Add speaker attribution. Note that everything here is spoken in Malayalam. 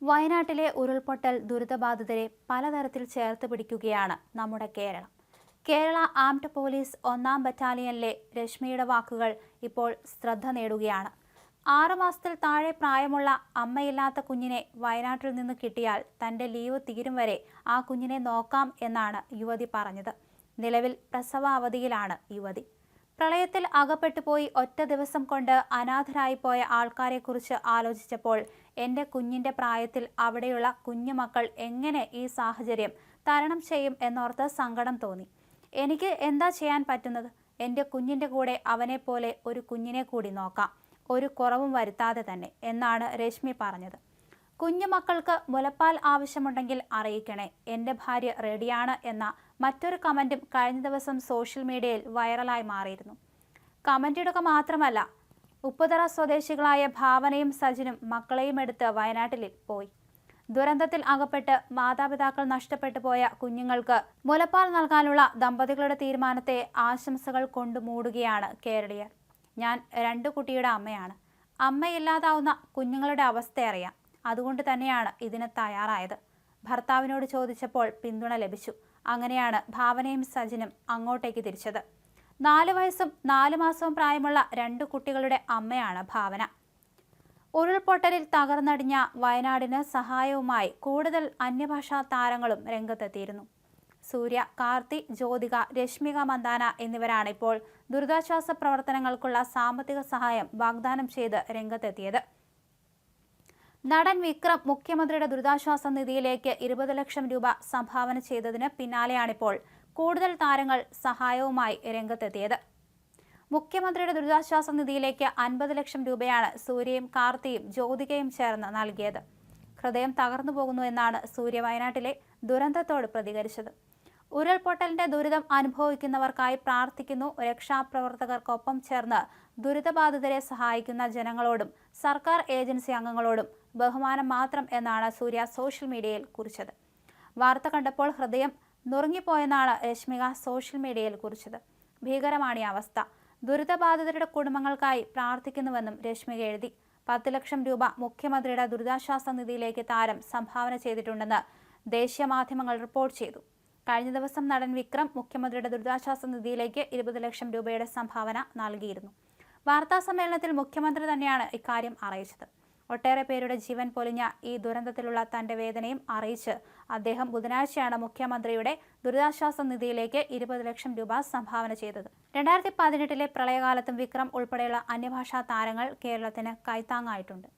Speaker 1: വയനാട്ടിലെ ഉരുൾപൊട്ടൽ ദുരിതബാധിതരെ പലതരത്തിൽ ചേർത്ത് പിടിക്കുകയാണ് നമ്മുടെ കേരളം. കേരള ആംഡ് പോലീസ് 1-ാം ബറ്റാലിയനിലെ രശ്മിയുടെ വാക്കുകൾ ഇപ്പോൾ ശ്രദ്ധ നേടുകയാണ്. 6 മാസത്തിൽ താഴെ പ്രായമുള്ള അമ്മയില്ലാത്ത കുഞ്ഞിനെ വയനാട്ടിൽ നിന്ന് കിട്ടിയാൽ തന്റെ ലീവ് തീരും വരെ ആ കുഞ്ഞിനെ നോക്കാം എന്നാണ് യുവതി പറഞ്ഞത്. നിലവിൽ പ്രസവാവധിയിലാണ് യുവതി. പ്രളയത്തിൽ അകപ്പെട്ടുപോയി ഒറ്റ ദിവസം കൊണ്ട് അനാഥരായിപ്പോയ ആൾക്കാരെക്കുറിച്ച് ആലോചിച്ചപ്പോൾ എൻ്റെ കുഞ്ഞിൻ്റെ പ്രായത്തിൽ അവിടെയുള്ള കുഞ്ഞുമക്കൾ എങ്ങനെ ഈ സാഹചര്യം തരണം ചെയ്യും എന്നോർത്ത് സങ്കടം തോന്നി. എനിക്ക് എന്താ ചെയ്യാൻ പറ്റുന്നത്? എൻ്റെ കുഞ്ഞിൻ്റെ കൂടെ അവനെപ്പോലെ ഒരു കുഞ്ഞിനെ കൂടി നോക്കാം, ഒരു കുറവും വരുത്താതെ തന്നെ എന്നാണ് രശ്മി പറഞ്ഞത്. കുഞ്ഞുമക്കൾക്ക് മുലപ്പാൽ ആവശ്യമുണ്ടെങ്കിൽ അറിയിക്കണേ, എൻ്റെ ഭാര്യ റെഡിയാണ് എന്ന മറ്റൊരു കമൻറ്റും കഴിഞ്ഞ ദിവസം സോഷ്യൽ മീഡിയയിൽ വൈറലായി മാറിയിരുന്നു. കമൻറ്റിടുക മാത്രമല്ല, ഉപ്പുതറ സ്വദേശികളായ ഭാവനയും സജിനും മക്കളെയും എടുത്ത് വയനാട്ടിൽ പോയി. ദുരന്തത്തിൽ അകപ്പെട്ട് മാതാപിതാക്കൾ നഷ്ടപ്പെട്ടു പോയ കുഞ്ഞുങ്ങൾക്ക് മുലപ്പാൽ നൽകാനുള്ള ദമ്പതികളുടെ തീരുമാനത്തെ ആശംസകൾ കൊണ്ട് മൂടുകയാണ് കേരളീയർ. ഞാൻ 2 കുട്ടിയുടെ അമ്മയാണ്. അമ്മയില്ലാതാവുന്ന കുഞ്ഞുങ്ങളുടെ അവസ്ഥ അറിയാം. അതുകൊണ്ട് തന്നെയാണ് ഇതിന് തയ്യാറായത്. ഭർത്താവിനോട് ചോദിച്ചപ്പോൾ പിന്തുണ ലഭിച്ചു. അങ്ങനെയാണ് ഭാവനയും സജിനും അങ്ങോട്ടേക്ക് തിരിച്ചത്. 4 വയസ്സും 4 മാസവും പ്രായമുള്ള 2 കുട്ടികളുടെ അമ്മയാണ് ഭാവന. ഉരുൾപൊട്ടലിൽ തകർന്നടിഞ്ഞ വയനാടിന് സഹായവുമായി കൂടുതൽ അന്യഭാഷാ താരങ്ങളും രംഗത്തെത്തിയിരുന്നു. സൂര്യ, കാർത്തി, ജ്യോതിക, രശ്മിക മന്ദാന എന്നിവരാണ് ഇപ്പോൾ ദുരിതാശ്വാസ പ്രവർത്തനങ്ങൾക്കുള്ള സാമ്പത്തിക സഹായം വാഗ്ദാനം ചെയ്ത് രംഗത്തെത്തിയത്. നടൻ വിക്രം മുഖ്യമന്ത്രിയുടെ ദുരിതാശ്വാസ നിധിയിലേക്ക് 20 ലക്ഷം രൂപ സംഭാവന ചെയ്തതിന് പിന്നാലെയാണിപ്പോൾ കൂടുതൽ താരങ്ങൾ സഹായവുമായി രംഗത്തെത്തിയത്. മുഖ്യമന്ത്രിയുടെ ദുരിതാശ്വാസ നിധിയിലേക്ക് 50 ലക്ഷം രൂപയാണ് സൂര്യയും കാർത്തിയും ജ്യോതികയും ചേർന്ന് നൽകിയത്. ഹൃദയം തകർന്നു പോകുന്നു എന്നാണ് സൂര്യ വയനാട്ടിലെ ദുരന്തത്തോട് പ്രതികരിച്ചത്. ഉരുൾപൊട്ടലിന്റെ ദുരിതം അനുഭവിക്കുന്നവർക്കായി പ്രാർത്ഥിക്കുന്നു. രക്ഷാപ്രവർത്തകർക്കൊപ്പം ചേർന്ന് ദുരിതബാധിതരെ സഹായിക്കുന്ന ജനങ്ങളോടും സർക്കാർ ഏജൻസി അംഗങ്ങളോടും ബഹുമാനം മാത്രം എന്നാണ് സൂര്യ സോഷ്യൽ മീഡിയയിൽ കുറിച്ചത്. വാർത്ത കണ്ടപ്പോൾ ഹൃദയം നുറുങ്ങിപ്പോയെന്നാണ് രശ്മിക സോഷ്യൽ മീഡിയയിൽ കുറിച്ചത്. ഭീകരമാണ് ഈ അവസ്ഥ. ദുരിതബാധിതരുടെ കുടുംബങ്ങൾക്കായി പ്രാർത്ഥിക്കുന്നുവെന്നും രശ്മിക എഴുതി. 10 ലക്ഷം രൂപ മുഖ്യമന്ത്രിയുടെ ദുരിതാശ്വാസ നിധിയിലേക്ക് താരം സംഭാവന ചെയ്തിട്ടുണ്ടെന്ന് ദേശീയ മാധ്യമങ്ങൾ റിപ്പോർട്ട് ചെയ്തു. കഴിഞ്ഞ ദിവസം നടൻ വിക്രം മുഖ്യമന്ത്രിയുടെ ദുരിതാശ്വാസ നിധിയിലേക്ക് 20 ലക്ഷം രൂപയുടെ സംഭാവന നൽകിയിരുന്നു. വാർത്താ സമ്മേളനത്തിൽ മുഖ്യമന്ത്രി തന്നെയാണ് ഇക്കാര്യം അറിയിച്ചത്. ഒട്ടേറെ പേരുടെ ജീവൻ പൊലിഞ്ഞ ഈ ദുരന്തത്തിലുള്ള തന്റെ വേദനയും അറിയിച്ച് അദ്ദേഹം ബുധനാഴ്ചയാണ് മുഖ്യമന്ത്രിയുടെ ദുരിതാശ്വാസ നിധിയിലേക്ക് 20 ലക്ഷം രൂപ സംഭാവന ചെയ്തത്. 2018 പ്രളയകാലത്തും വിക്രം ഉൾപ്പെടെയുള്ള അന്യഭാഷാ താരങ്ങൾ കേരളത്തിന് കൈത്താങ്ങായിട്ടുണ്ട്.